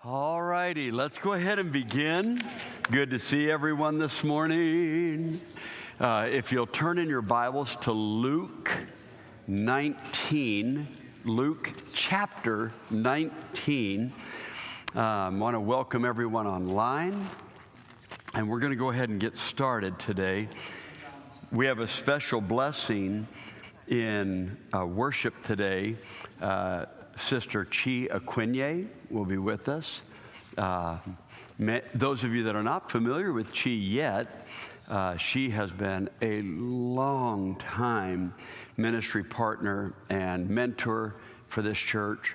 All righty, let's go ahead and begin. Good to see everyone this morning. If you'll turn in your Bibles to Luke 19, Luke chapter 19. I want to welcome everyone online, and we're going to go ahead and get started today. We have a special blessing in worship today. Sister Chi Aquinye will be with us. Those of you that are not familiar with Chi yet, she has been a long time ministry partner and mentor for this church.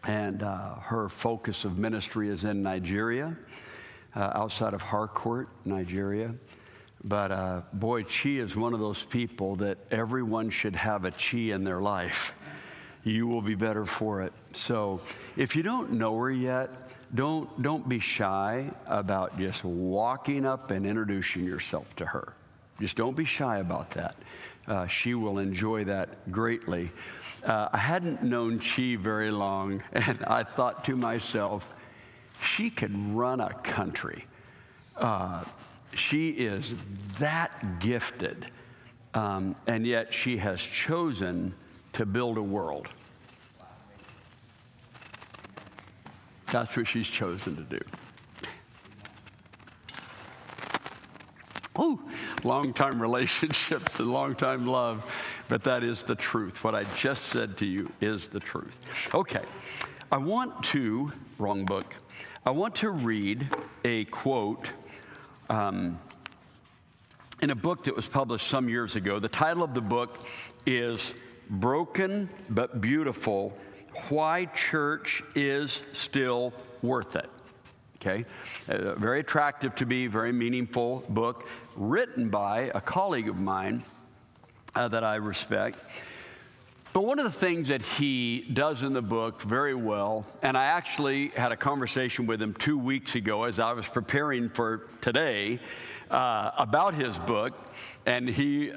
And her focus of ministry is in Nigeria, outside of Harcourt, Nigeria. But boy, Chi is one of those people that everyone should have a Chi in their life. You will be better for it. So if you don't know her yet, don't be shy about just walking up and introducing yourself to her. Just don't be shy about that. She will enjoy that greatly. I hadn't known Chi very long, and I thought to myself, she could run a country. She is that gifted, and yet she has chosen to build a world. That's what she's chosen to do. Oh, long-time relationships and long-time love, but that is the truth. What I just said to you is the truth. Okay, wrong book. I want to read a quote in a book that was published some years ago. The title of the book is Broken but Beautiful: Why Church is Still Worth It. Okay, very attractive to me, very meaningful book, written by a colleague of mine that I respect. But one of the things that he does in the book very well, and I actually had a conversation with him 2 weeks ago as I was preparing for today about his book, and he...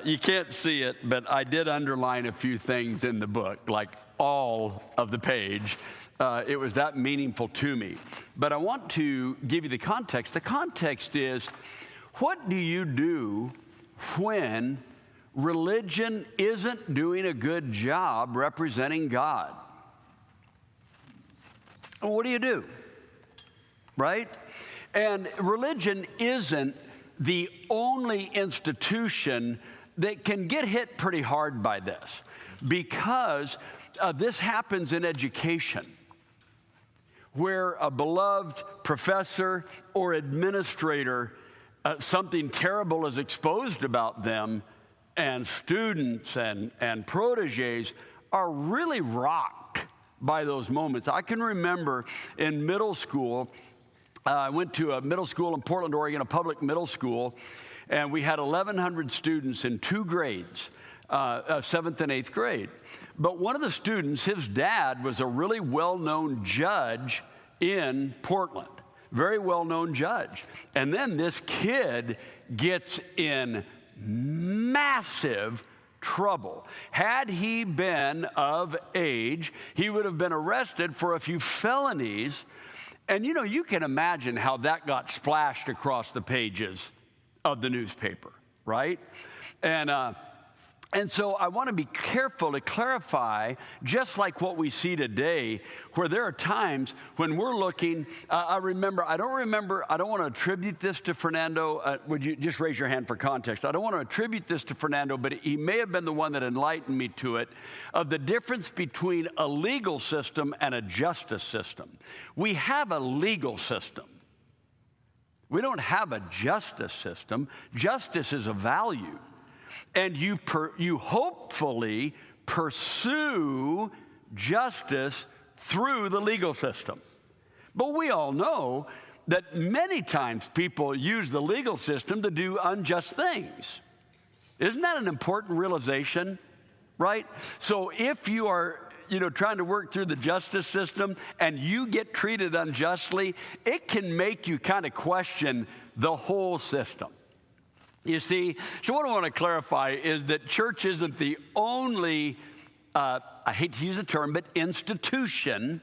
you can't see it, but I did underline a few things in the book, like all of the page. It was that meaningful to me. But I want to give you the context. The context is, what do you do when religion isn't doing a good job representing God? What do you do? Right? And religion isn't the only institution that can get hit pretty hard by this, because this happens in education, where a beloved professor or administrator, something terrible is exposed about them, and students and proteges are really rocked by those moments. I can remember in middle school, I went to a middle school in Portland, Oregon, a public middle school, and we had 1,100 students in 2 grades, 7th and 8th grade. But one of the students, his dad was a really well-known judge in Portland, very well-known judge. And then this kid gets in massive trouble. Had he been of age, he would have been arrested for a few felonies. And you can imagine how that got splashed across the pages of the newspaper, right? And so I want to be careful to clarify, just like what we see today, where there are times when we're looking. I don't want to attribute this to Fernando. Would you just raise your hand for context? I don't want to attribute this to Fernando, but he may have been the one that enlightened me to it, of the difference between a legal system and a justice system. We have a legal system. We don't have a justice system. Justice is a value. And you hopefully pursue justice through the legal system. But we all know that many times people use the legal system to do unjust things. Isn't that an important realization, right? So if you are trying to work through the justice system and you get treated unjustly, it can make you kind of question the whole system. You see, so what I want to clarify is that church isn't the only, I hate to use the term, but institution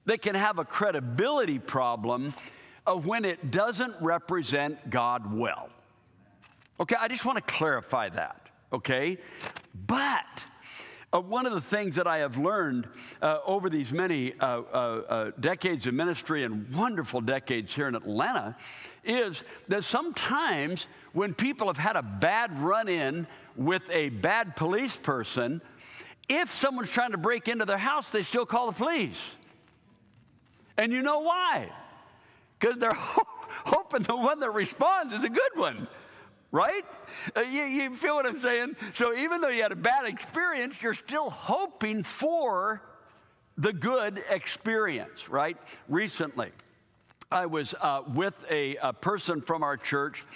that can have a credibility problem when it doesn't represent God well. Okay, I just want to clarify that, okay? But one of the things that I have learned over these many decades of ministry and wonderful decades here in Atlanta is that sometimes when people have had a bad run-in with a bad police person, if someone's trying to break into their house, they still call the police. And you know why? Because they're hoping the one that responds is a good one. Right? You feel what I'm saying? So even though you had a bad experience, you're still hoping for the good experience, right? Recently, I was with a person from our church,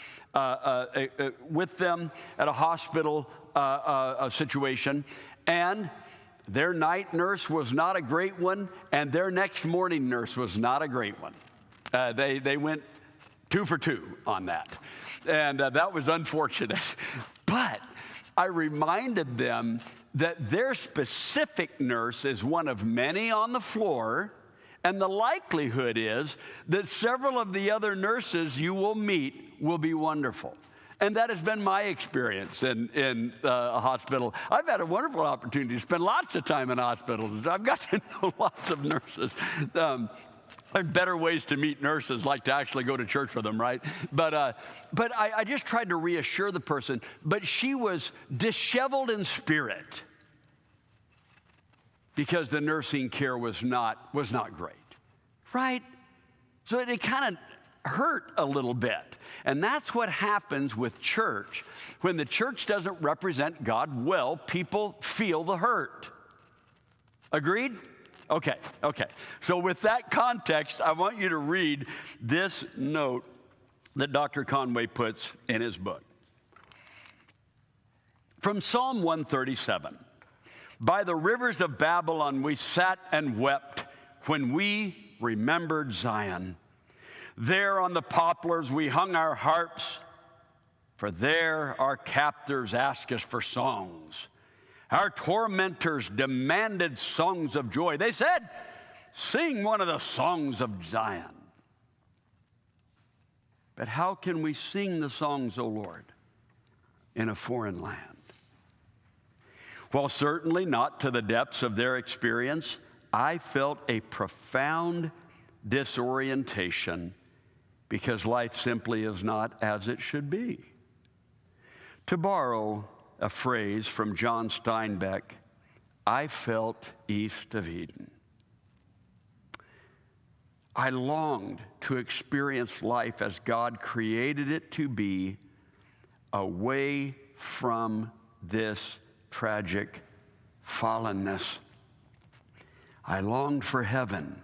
with them at a hospital situation, and their night nurse was not a great one, and their next morning nurse was not a great one. They went 2 for 2 on that. And that was unfortunate. But I reminded them that their specific nurse is one of many on the floor, and the likelihood is that several of the other nurses you will meet will be wonderful. And that has been my experience in a hospital. I've had a wonderful opportunity to spend lots of time in hospitals. I've got to know lots of nurses. There's better ways to meet nurses, like to actually go to church with them, right? But I just tried to reassure the person, but she was disheveled in spirit because the nursing care was not great, right? So it kind of hurt a little bit. And that's what happens with church. When the church doesn't represent God well, people feel the hurt. Agreed? Okay. So with that context, I want you to read this note that Dr. Conway puts in his book. From Psalm 137, by the rivers of Babylon we sat and wept when we remembered Zion. There on the poplars we hung our harps, for there our captors asked us for songs. Our tormentors demanded songs of joy. They said, sing one of the songs of Zion. But how can we sing the songs, O Lord, in a foreign land? Well, certainly not to the depths of their experience. I felt a profound disorientation because life simply is not as it should be. To borrow a phrase from John Steinbeck, I felt east of Eden. I longed to experience life as God created it to be, away from this tragic fallenness. I longed for heaven,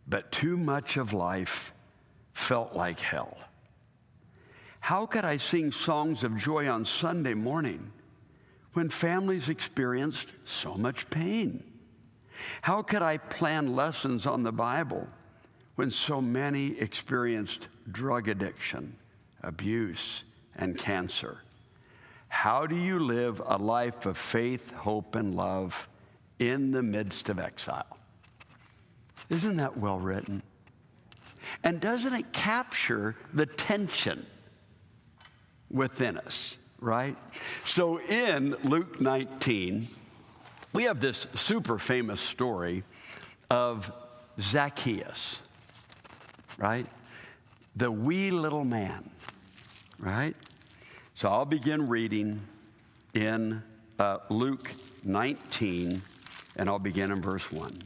but too much of life felt like hell. How could I sing songs of joy on Sunday morning when families experienced so much pain? How could I plan lessons on the Bible when so many experienced drug addiction, abuse, and cancer? How do you live a life of faith, hope, and love in the midst of exile? Isn't that well written? And doesn't it capture the tension within us, right? So in Luke 19, we have this super famous story of Zacchaeus, right? The wee little man, right? So I'll begin reading in Luke 19, and I'll begin in verse 1.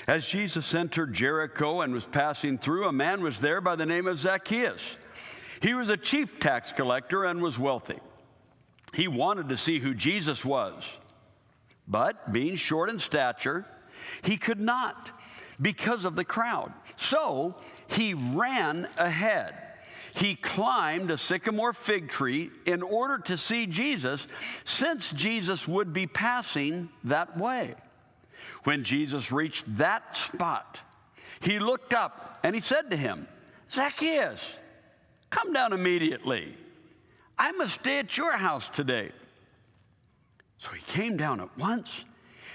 As Jesus entered Jericho and was passing through, a man was there by the name of Zacchaeus. He was a chief tax collector and was wealthy. He wanted to see who Jesus was, but being short in stature, he could not because of the crowd. So he ran ahead. He climbed a sycamore fig tree in order to see Jesus, since Jesus would be passing that way. When Jesus reached that spot, he looked up and he said to him, Zacchaeus, come down immediately. I must stay at your house today. So he came down at once,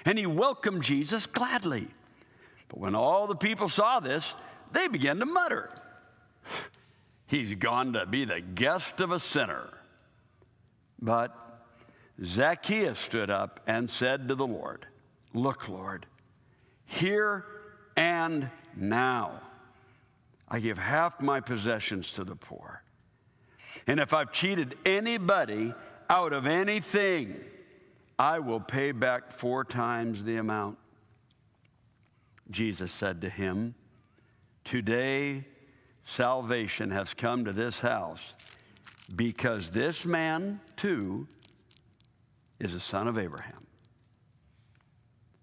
and he welcomed Jesus gladly. But when all the people saw this, they began to mutter, "He's gone to be the guest of a sinner." But Zacchaeus stood up and said to the Lord, "Look, Lord, here and now I give half my possessions to the poor. And if I've cheated anybody out of anything, I will pay back 4 times the amount." Jesus said to him, "Today salvation has come to this house, because this man too is a son of Abraham.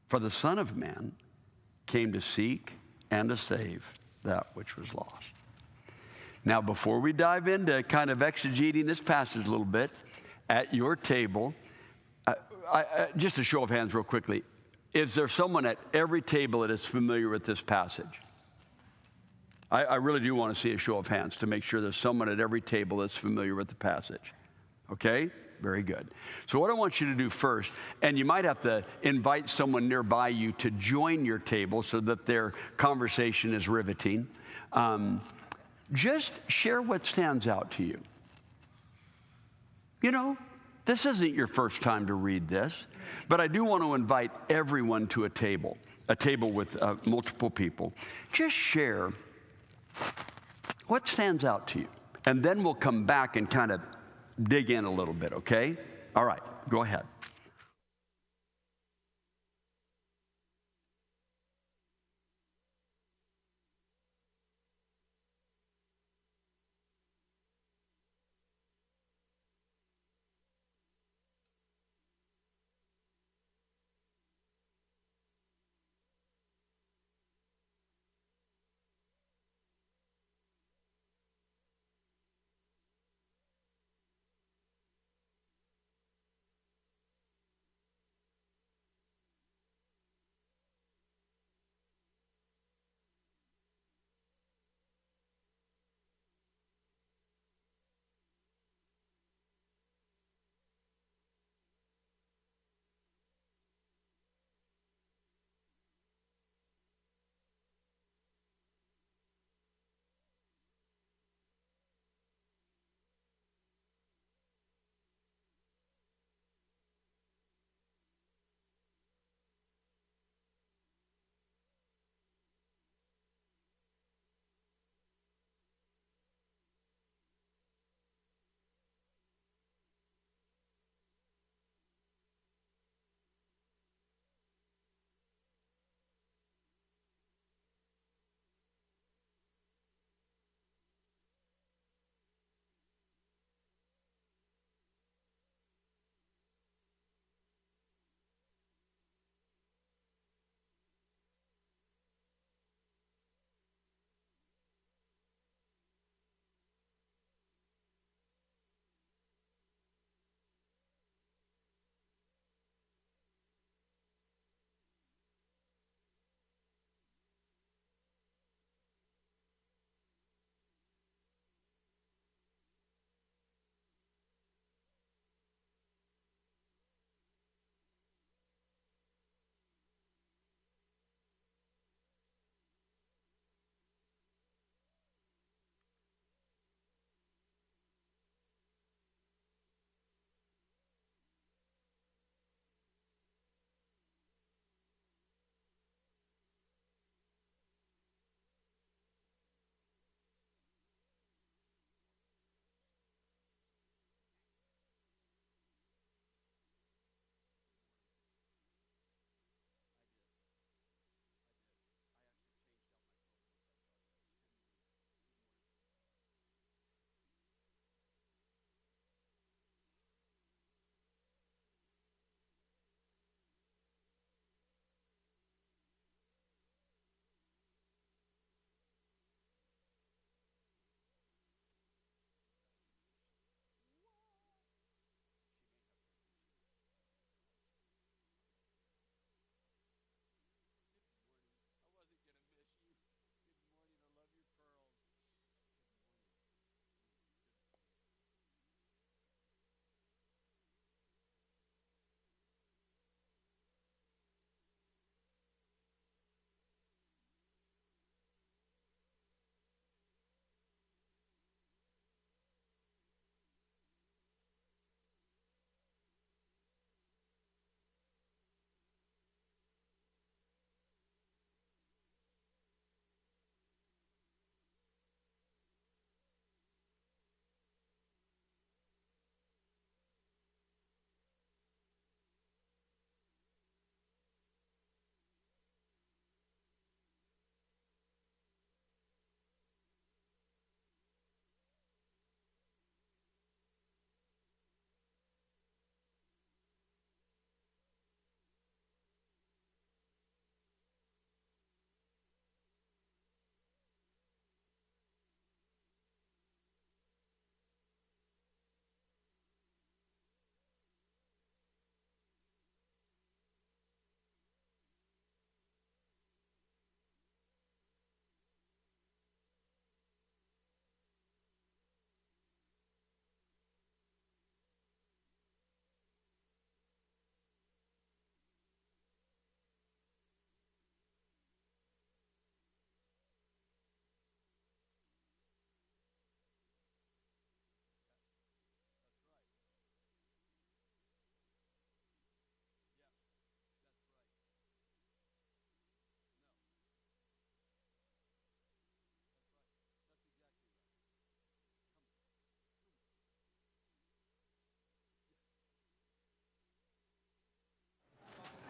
For the Son of Man came to seek and to save that which was lost." Now, before we dive into kind of exegeting this passage a little bit, at your table, just a show of hands real quickly, is there someone at every table that is familiar with this passage? I really do want to see a show of hands to make sure there's someone at every table that's familiar with the passage. Okay? Very good. So what I want you to do first, and you might have to invite someone nearby you to join your table so that their conversation is riveting. Just share what stands out to you. You know, this isn't your first time to read this, but I do want to invite everyone to a table with multiple people. Just share what stands out to you, and then we'll come back and kind of dig in a little bit, okay? All right, go ahead.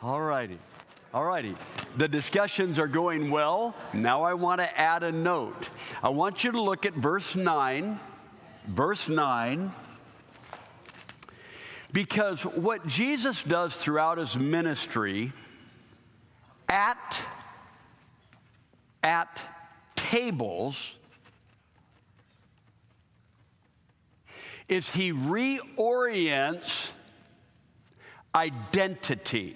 All righty. All righty. The discussions are going well. Now I want to add a note. I want you to look at verse 9. Verse 9. Because what Jesus does throughout his ministry at tables is he reorients identity.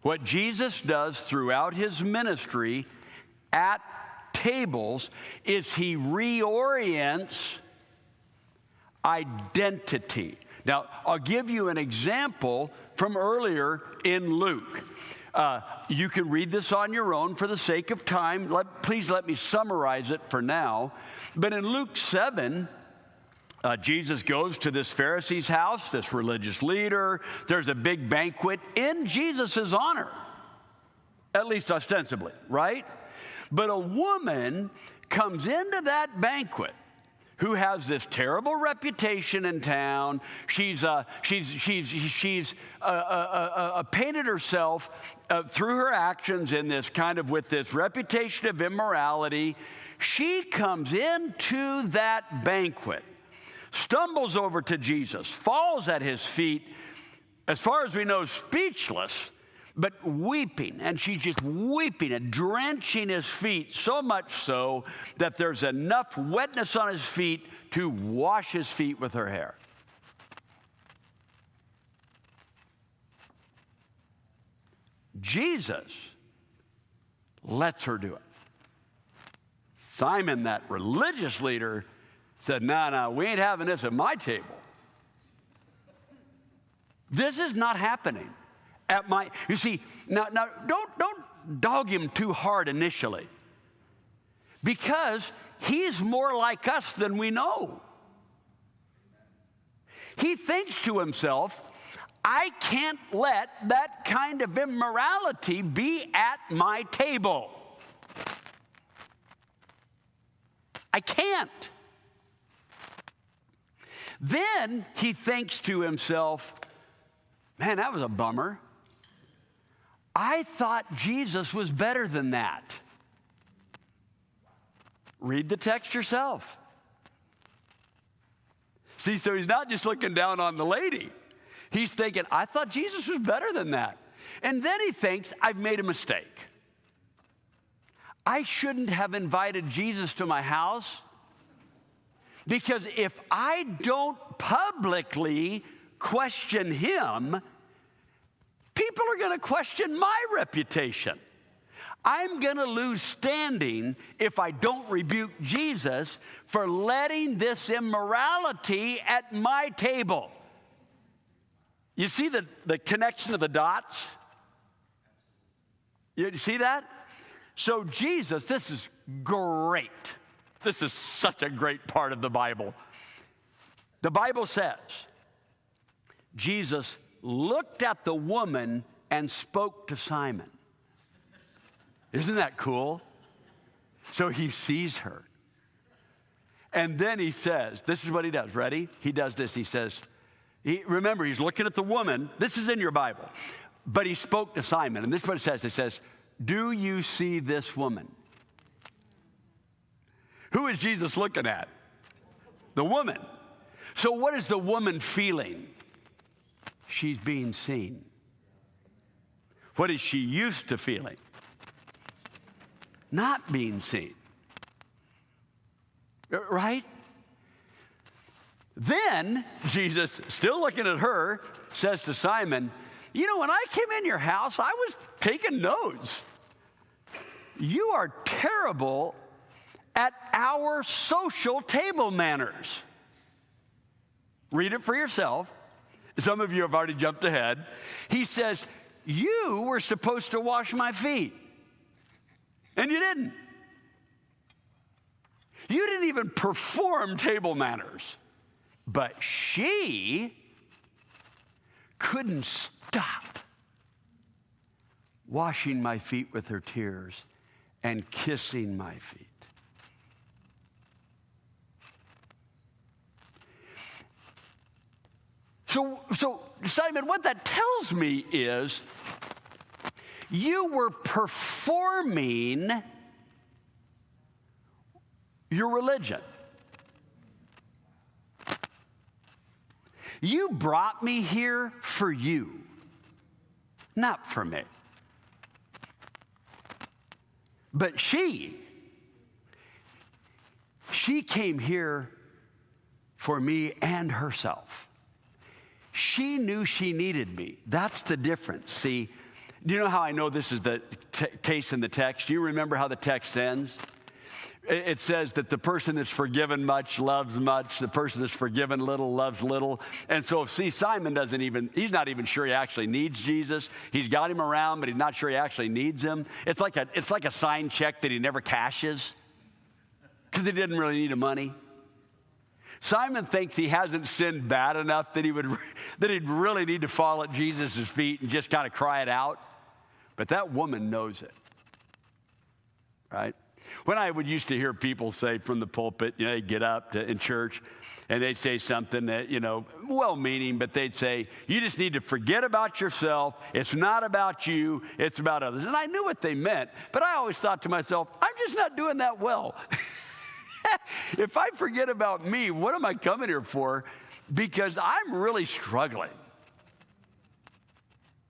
What Jesus does throughout his ministry at tables is he reorients identity. Now, I'll give you an example from earlier in Luke. You can read this on your own for the sake of time. Please let me summarize it for now. But in Luke 7, Jesus goes to this Pharisee's house, this religious leader. There's a big banquet in Jesus' honor, at least ostensibly, right? But a woman comes into that banquet who has this terrible reputation in town. She's painted herself through her actions in this kind of with this reputation of immorality. She comes into that banquet, stumbles over to Jesus, falls at his feet, as far as we know, speechless, but weeping. And she's just weeping and drenching his feet, so much so that there's enough wetness on his feet to wash his feet with her hair. Jesus lets her do it. Simon, that religious leader, said, no, we ain't having this at my table. This is not happening at my, you see, now don't dog him too hard initially, because he's more like us than we know. He thinks to himself, I can't let that kind of immorality be at my table. I can't. Then he thinks to himself, man, that was a bummer. I thought Jesus was better than that. Read the text yourself. See, so he's not just looking down on the lady. He's thinking, I thought Jesus was better than that. And then he thinks, I've made a mistake. I shouldn't have invited Jesus to my house. Because if I don't publicly question him, people are going to question my reputation. I'm going to lose standing if I don't rebuke Jesus for letting this immorality at my table. You see the connection of the dots? You see that? So Jesus, this is great. This is such a great part of the Bible. The Bible says, Jesus looked at the woman and spoke to Simon. Isn't that cool? So he sees her. And then he says, this is what he does. Ready? He does this. He says, remember, he's looking at the woman. This is in your Bible. But he spoke to Simon. And this is what it says. It says, do you see this woman? Who is Jesus looking at? The woman. So what is the woman feeling? She's being seen. What is she used to feeling? Not being seen. Right? Then Jesus, still looking at her, says to Simon, you know, when I came in your house, I was taking notes. You are terrible at our social table manners. Read it for yourself. Some of you have already jumped ahead. He says, you were supposed to wash my feet, and you didn't. You didn't even perform table manners. But she couldn't stop washing my feet with her tears and kissing my feet. So Simon, what that tells me is you were performing your religion. You brought me here for you, not for me. But she came here for me and herself. She knew she needed me. That's the difference. See, do you know how I know this is the case in the text? Do you remember how the text ends? It says that the person that's forgiven much loves much. The person that's forgiven little loves little. And so, see, Simon he's not even sure he actually needs Jesus. He's got him around, but he's not sure he actually needs him. It's like a signed check that he never cashes because he didn't really need the money. Simon thinks he hasn't sinned bad enough that he'd really need to fall at Jesus' feet and just kind of cry it out. But that woman knows it, right? When I would used to hear people say from the pulpit, they'd get up in church and they'd say something that, well-meaning, but they'd say, you just need to forget about yourself. It's not about you. It's about others. And I knew what they meant, but I always thought to myself, I'm just not doing that well. If I forget about me, what am I coming here for? Because I'm really struggling.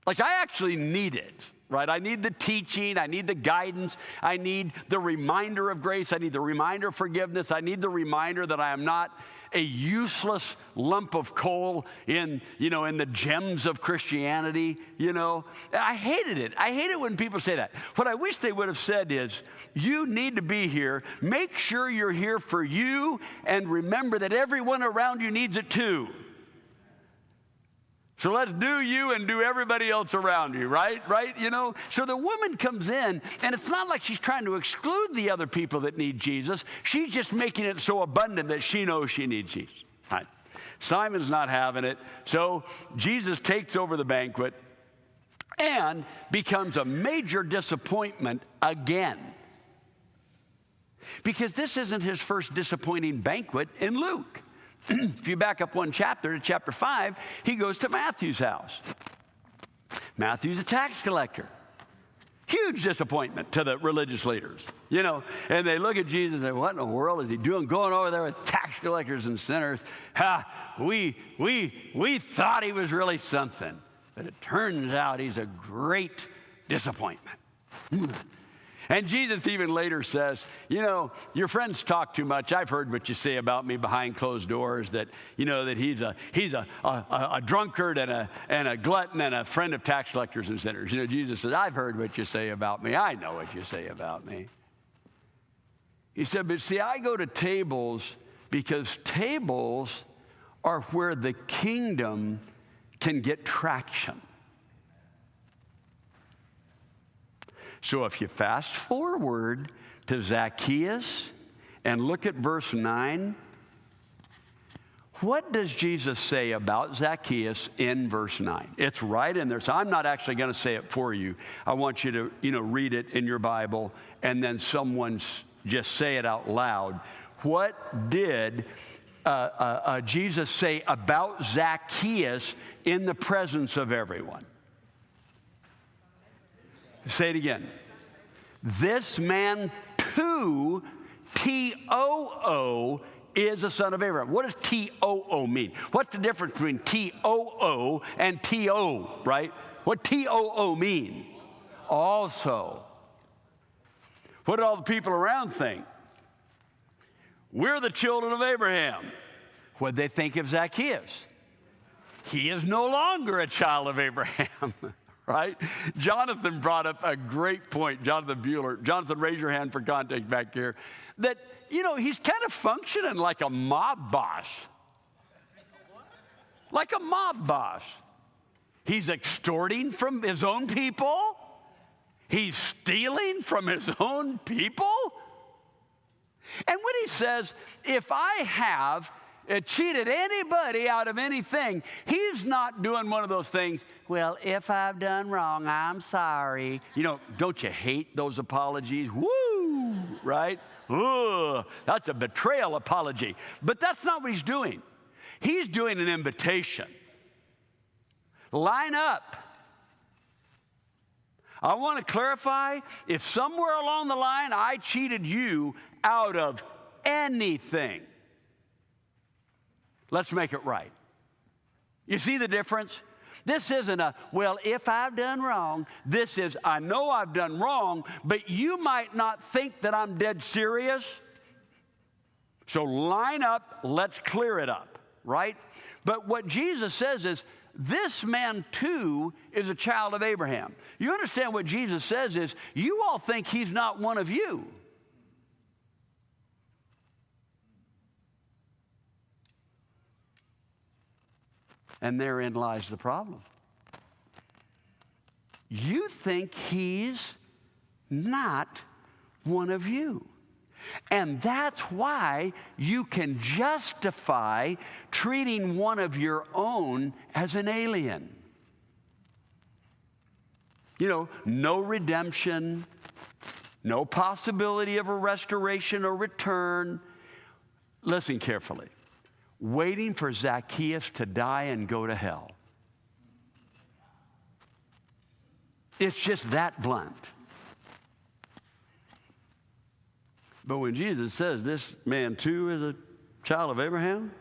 Like, I actually need it. Right? I need the teaching. I need the guidance. I need the reminder of grace. I need the reminder of forgiveness. I need the reminder that I am not a useless lump of coal in the gems of Christianity. I hated it. I hate it when people say that. What I wish they would have said is, you need to be here. Make sure you're here for you, and remember that everyone around you needs it too. So let's do you and do everybody else around you, right? So the woman comes in, and it's not like she's trying to exclude the other people that need Jesus. She's just making it so abundant that she knows she needs Jesus. Right. Simon's not having it. So Jesus takes over the banquet and becomes a major disappointment again. Because this isn't his first disappointing banquet in Luke. If you back up one chapter to chapter 5, he goes to Matthew's house. Matthew's a tax collector. Huge disappointment to the religious leaders, And they look at Jesus and say, what in the world is he doing going over there with tax collectors and sinners? We thought he was really something. But it turns out he's a great disappointment. And Jesus even later says, your friends talk too much. I've heard what you say about me behind closed doors, that, that he's a drunkard and a glutton and a friend of tax collectors and sinners. Jesus says, I've heard what you say about me. I know what you say about me. He said, but see, I go to tables because tables are where the kingdom can get traction. So if you fast forward to Zacchaeus and look at verse 9, what does Jesus say about Zacchaeus in verse 9? It's right in there. So I'm not actually going to say it for you. I want you to, read it in your Bible, and then someone just say it out loud. What did Jesus say about Zacchaeus in the presence of everyone? Say it again. This man too, T-O-O, is a son of Abraham. What does T-O-O mean? What's the difference between T-O-O and T-O, right? What T-O-O mean? Also. What did all the people around think? We're the children of Abraham. What did they think of Zacchaeus? He is no longer a child of Abraham. Right? Jonathan brought up a great point, Jonathan Buehler. Jonathan, raise your hand for context back here. That, he's kind of functioning like a mob boss. Like a mob boss. He's extorting from his own people. He's stealing from his own people. And when he says, if I have cheated anybody out of anything, he's not doing one of those things, well, if I've done wrong, I'm sorry. Don't you hate those apologies? Woo, right? Ugh, that's a betrayal apology. But that's not what he's doing. He's doing an invitation. line up. I want to clarify, if somewhere along the line I cheated you out of anything, let's make it right. You see the difference? This isn't a, well, if I've done wrong. This is, I know I've done wrong, but you might not think that I'm dead serious. So line up, let's clear it up, right? But what Jesus says is, this man too is a child of Abraham. You understand what Jesus says is, you all think he's not one of you. And therein lies the problem. You think he's not one of you. And that's why you can justify treating one of your own as an alien. You know, no redemption, no possibility of a restoration or return. Listen carefully. Waiting for Zacchaeus to die and go to hell. It's just that blunt. But when Jesus says this man too is a child of Abraham,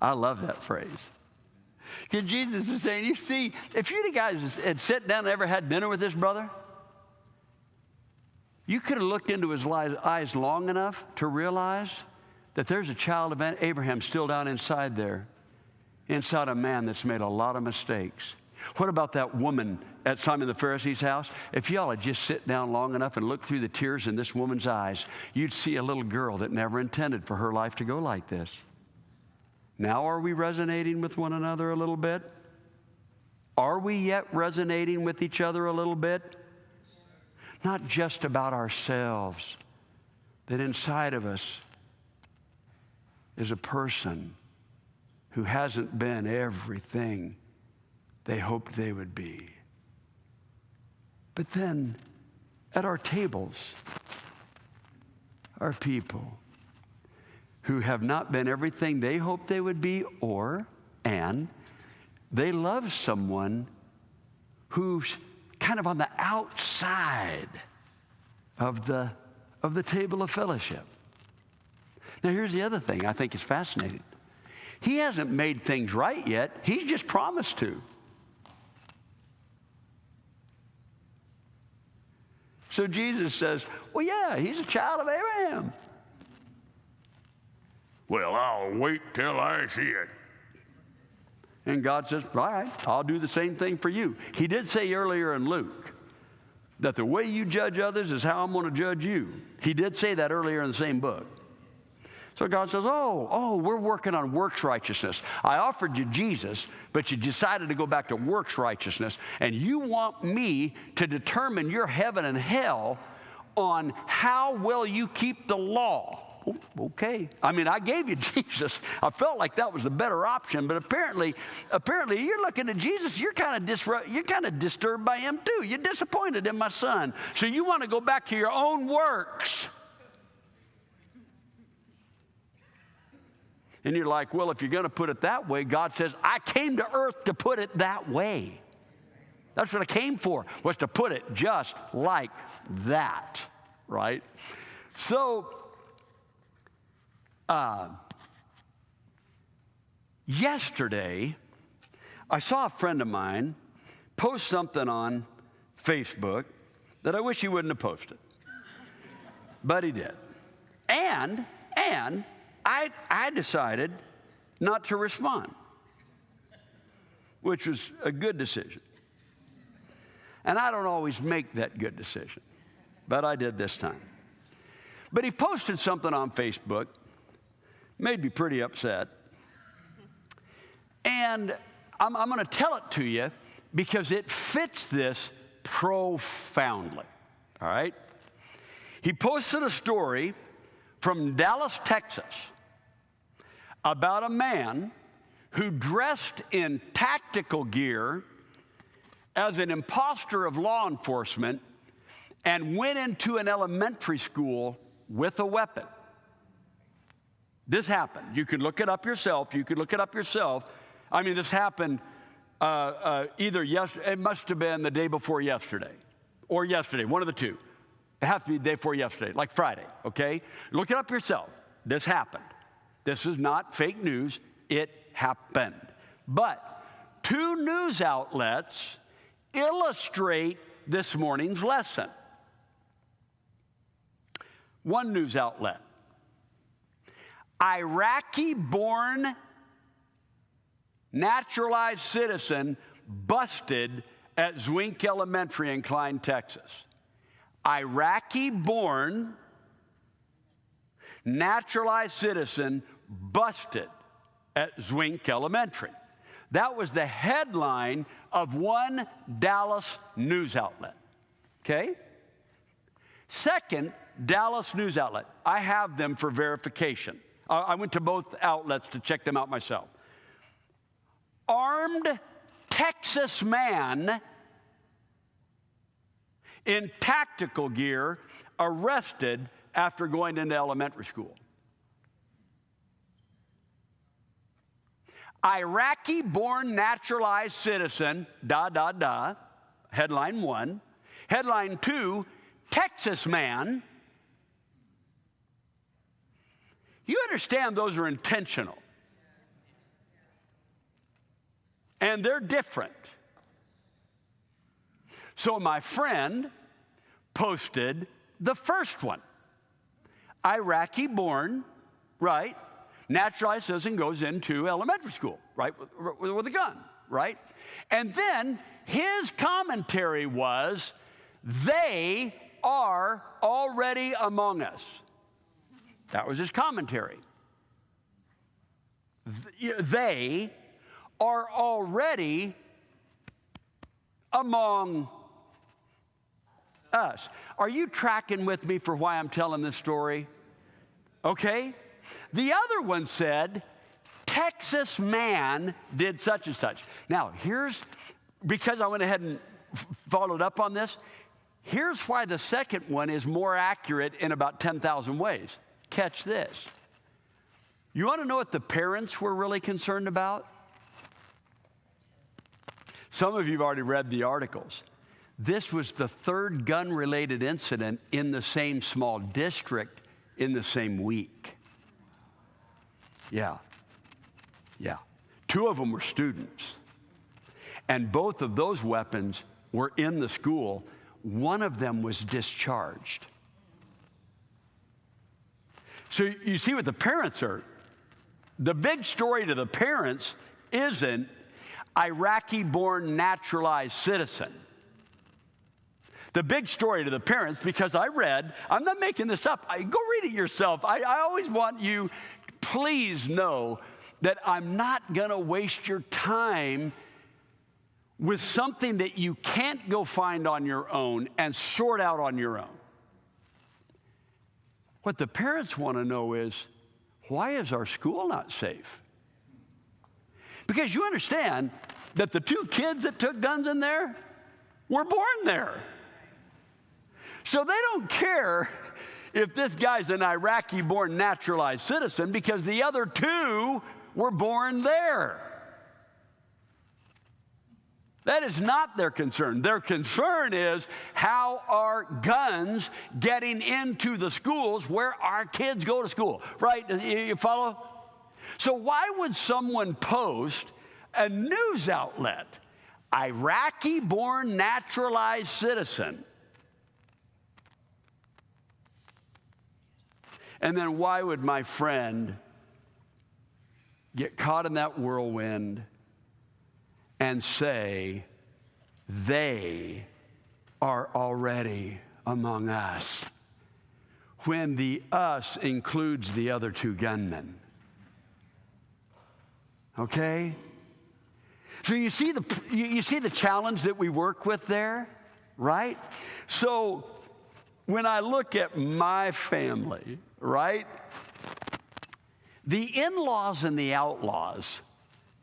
I love that phrase. Because Jesus is saying, you see, if you guys had sat down and ever had dinner with this brother, you could have looked into his eyes long enough to realize that there's a child of Abraham still down inside there, inside a man that's made a lot of mistakes. What about that woman at Simon the Pharisee's house? If y'all had just sit down long enough and look through the tears in this woman's eyes, you'd see a little girl that never intended for her life to go like this. Now are we resonating with one another a little bit? Are we yet resonating with each other a little bit? Not just about ourselves, that inside of us is a person who hasn't been everything they hoped they would be. But then at our tables are people who have not been everything they hoped they would be, and they love someone who's kind of on the outside of the table of fellowship. Now here's the other thing I think is fascinating. He hasn't made things right yet. He's just promised to. So Jesus says, well, yeah, he's a child of Abraham. Well, I'll wait till I see it. And God says, all right, I'll do the same thing for you. He did say earlier in Luke that the way you judge others is how I'm going to judge you. He did say that earlier in the same book. So God says, oh, we're working on works righteousness. I offered you Jesus, but you decided to go back to works righteousness, and you want me to determine your heaven and hell on how well you keep the law. Okay. I mean, I gave you Jesus. I felt like that was the better option, but apparently you're looking at Jesus, you're kind of disturbed by him too. You're disappointed in my son. So you want to go back to your own works. And you're like, well, if you're going to put it that way, God says, I came to earth to put it that way. That's what I came for, was to put it just like that, right? So, yesterday, I saw a friend of mine post something on Facebook that I wish he wouldn't have posted. But he did. And I decided not to respond, which was a good decision. And I don't always make that good decision, but I did this time. But he posted something on Facebook, made me pretty upset. And I'm going to tell it to you because it fits this profoundly, all right? He posted a story from Dallas, Texas, about a man who dressed in tactical gear as an imposter of law enforcement and went into an elementary school with a weapon. This happened. You can look it up yourself. I mean, this happened either yesterday, it must have been the day before yesterday, or yesterday, one of the two. It has to be the day before yesterday, like Friday, okay? Look it up yourself. This happened. This is not fake news. It happened. But 2 news outlets illustrate this morning's lesson. One news outlet, Iraqi-born naturalized citizen busted at Zwink Elementary in Klein, Texas. Iraqi-born naturalized citizen busted at Zwink Elementary. That was the headline of one Dallas news outlet. Okay? Second Dallas news outlet. I have them for verification. I went to both outlets to check them out myself. Armed Texas man in tactical gear arrested after going into elementary school. Iraqi-born naturalized citizen, headline 1. Headline 2, Texas man. You understand those are intentional. And they're different. So my friend posted the first one. Iraqi-born, right? Naturalized citizen goes into elementary school, right? With a gun, right? And then his commentary was, they are already among us. That was his commentary. They are already among us. Are you tracking with me for why I'm telling this story? Okay? The other one said, Texas man did such and such. Now, because I went ahead and followed up on this, here's why the second one is more accurate in about 10,000 ways. Catch this. You want to know what the parents were really concerned about? Some of you have already read the articles. This was the 3rd gun-related incident in the same small district in the same week. Yeah. 2 of them were students. And both of those weapons were in the school. One of them was discharged. So you see what the parents are. The big story to the parents isn't Iraqi-born naturalized citizen. The big story to the parents, because I'm not making this up. Go read it yourself. I always want you, please know that I'm not going to waste your time with something that you can't go find on your own and sort out on your own. What the parents want to know is, why is our school not safe? Because you understand that the 2 kids that took guns in there were born there. So they don't care if this guy's an Iraqi-born naturalized citizen because the other 2 were born there. That is not their concern. Their concern is, how are guns getting into the schools where our kids go to school, right? You follow? So why would someone post a news outlet, Iraqi-born naturalized citizen? And then why would my friend get caught in that whirlwind and say, they are already among us, when the us includes the other 2 gunmen? Okay? So you see the challenge that we work with there, right? So when I look at my family, right, the in-laws and the outlaws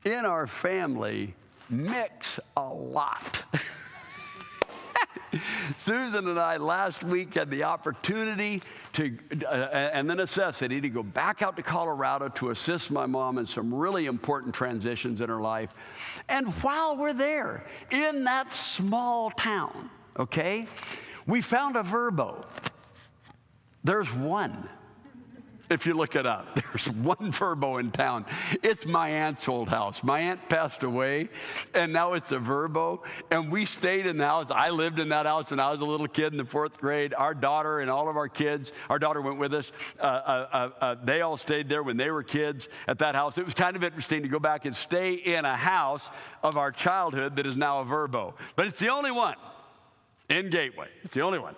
in our family mix a lot. Susan and I last week had the opportunity to, and the necessity to go back out to Colorado to assist my mom in some really important transitions in her life. And while we're there in that small town, okay, we found a Vrbo. There's one. If you look it up, there's one Vrbo in town. It's my aunt's old house. My aunt passed away, and now it's a Vrbo. And we stayed in the house. I lived in that house when I was a little kid in the 4th grade. Our daughter and all of our kids, our daughter went with us. They all stayed there when they were kids at that house. It was kind of interesting to go back and stay in a house of our childhood that is now a Vrbo. But it's the only one in Gateway. It's the only one.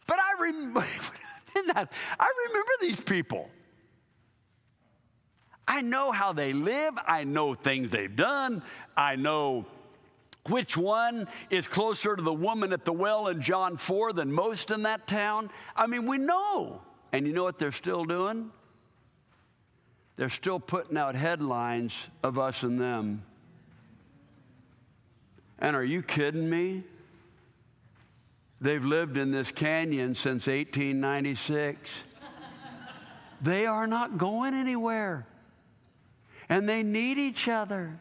But I remember these people. I know how they live. I know things they've done. I know which one is closer to the woman at the well in John 4 than most in that town. I mean, we know. And you know what they're still doing? They're still putting out headlines of us and them. And are you kidding me? They've lived in this canyon since 1896. They are not going anywhere. And they need each other.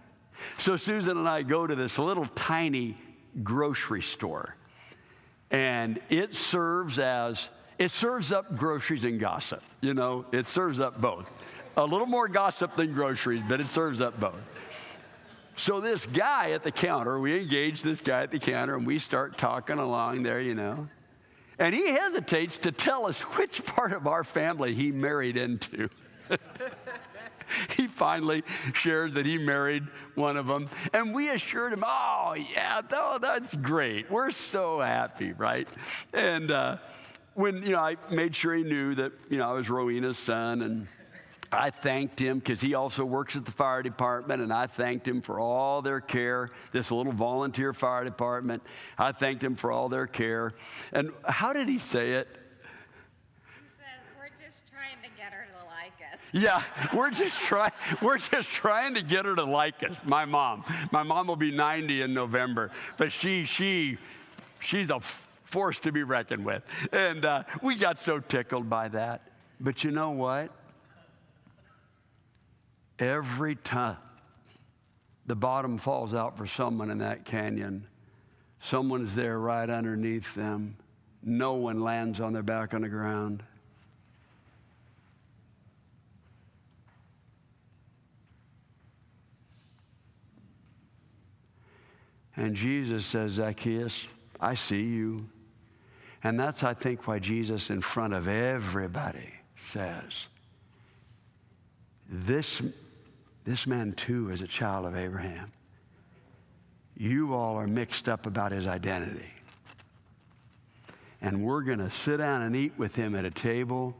So Susan and I go to this little tiny grocery store. And it serves up groceries and gossip. You know, it serves up both. A little more gossip than groceries, but it serves up both. So this guy at the counter, we engage this guy at the counter, and we start talking along there, you know. And he hesitates to tell us which part of our family he married into. He finally shares that he married one of them. And we assured him, oh, yeah, that's great. We're so happy, right? And when, you know, I made sure he knew that, you know, I was Rowena's son, and I thanked him because he also works at the fire department, and I thanked him for all their care, this little volunteer fire department. I thanked him for all their care. And how did he say it? He says, we're just trying to get her to like us. Yeah, we're just trying to get her to like us. My mom will be 90 in November, but she's a force to be reckoned with. And we got so tickled by that. But you know what? Every time the bottom falls out for someone in that canyon, someone's there right underneath them. No one lands on their back on the ground. And Jesus says, Zacchaeus, I see you. And that's, I think, why Jesus in front of everybody says, this man too is a child of Abraham. You all are mixed up about his identity. And we're going to sit down and eat with him at a table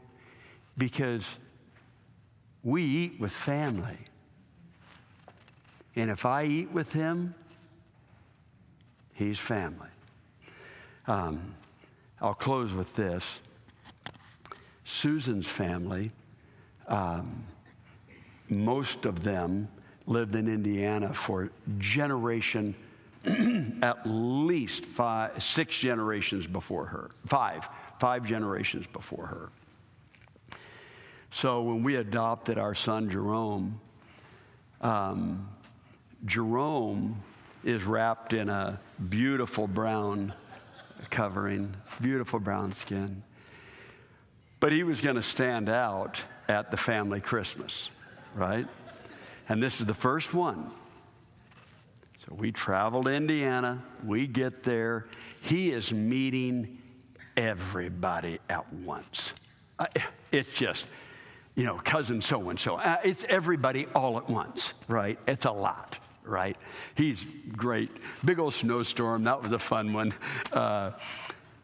because we eat with family. And if I eat with him, he's family. I'll close with this. Susan's family, most of them lived in Indiana for generation, at least six generations before her, five generations before her. So when we adopted our son Jerome, Jerome is wrapped in a beautiful brown covering, beautiful brown skin. But he was going to stand out at the family Christmas, right? And this is the first one. So we travel to Indiana. We get there. He is meeting everybody at once. It's just, you know, cousin so-and-so. It's everybody all at once, right? It's a lot, right? He's great. Big old snowstorm. That was a fun one.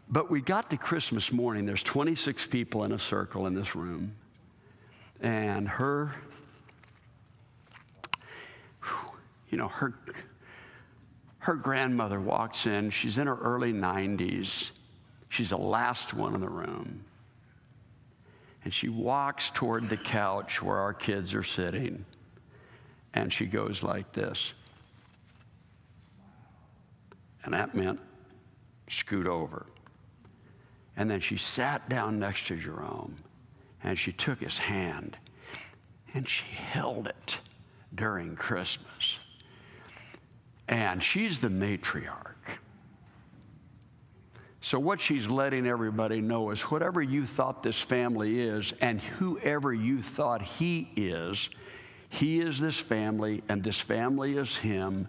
But we got to Christmas morning. There's 26 people in a circle in this room. And her grandmother walks in. She's in her early 90s. She's the last one in the room. And she walks toward the couch where our kids are sitting. And she goes like this. And that meant scoot over. And then she sat down next to Jerome, and she took his hand, and she held it during Christmas. And she's the matriarch. So what she's letting everybody know is whatever you thought this family is, and whoever you thought he is this family, and this family is him,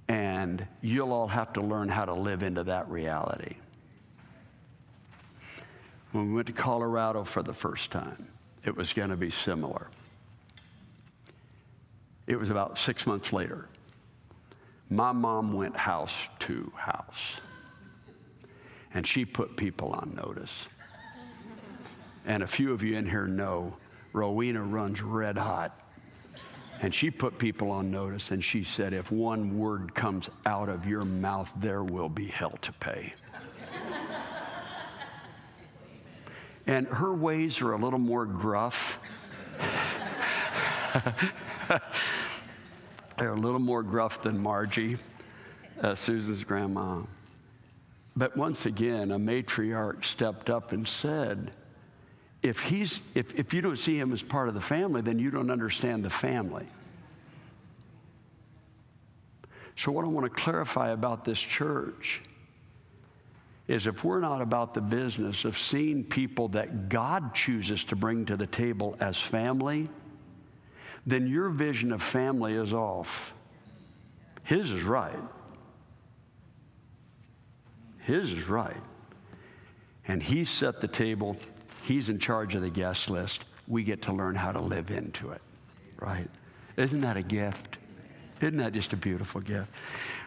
and you'll all have to learn how to live into that reality. When we went to Colorado for the first time, it was going to be similar. It was about 6 months later. My mom went house to house, and she put people on notice. And a few of you in here know Rowena runs red hot. And she put people on notice, and she said, if one word comes out of your mouth, there will be hell to pay. And her ways are a little more gruff. They're a little more gruff than Margie, Susan's grandma. But once again, a matriarch stepped up and said, if you don't see him as part of the family, then you don't understand the family. So what I want to clarify about this church is if we're not about the business of seeing people that God chooses to bring to the table as family, then your vision of family is off. His is right. His is right. And he set the table. He's in charge of the guest list. We get to learn how to live into it, right? Isn't that a gift? Isn't that just a beautiful gift?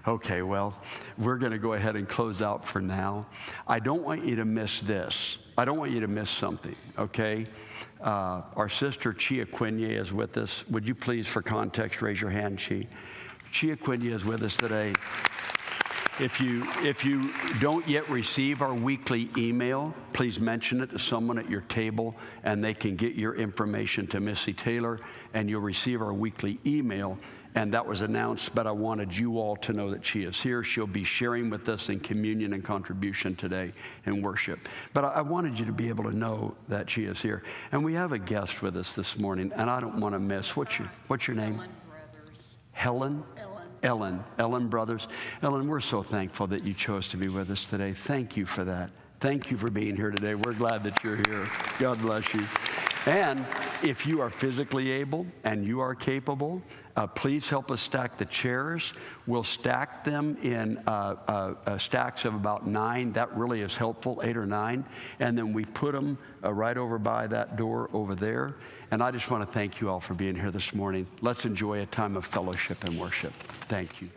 Okay, well, we're going to go ahead and close out for now. I don't want you to miss this. I don't want you to miss something, okay? Our sister Chia Quinye is with us. Would you please, for context, raise your hand, Chia? Chia Quinye is with us today. If you don't yet receive our weekly email, please mention it to someone at your table, and they can get your information to Missy Taylor, and you'll receive our weekly email. And that was announced, but I wanted you all to know that she is here. She'll be sharing with us in communion and contribution today in worship. But I wanted you to be able to know that she is here. And we have a guest with us this morning, and I don't want to miss. What's your name? Ellen Brothers. Helen? Ellen Brothers. Ellen, we're so thankful that you chose to be with us today. Thank you for that. Thank you for being here today. We're glad that you're here. God bless you. And if you are physically able and you are capable, please help us stack the chairs. We'll stack them in stacks of about 9. That really is helpful, 8 or 9. And then we put them right over by that door over there. And I just want to thank you all for being here this morning. Let's enjoy a time of fellowship and worship. Thank you.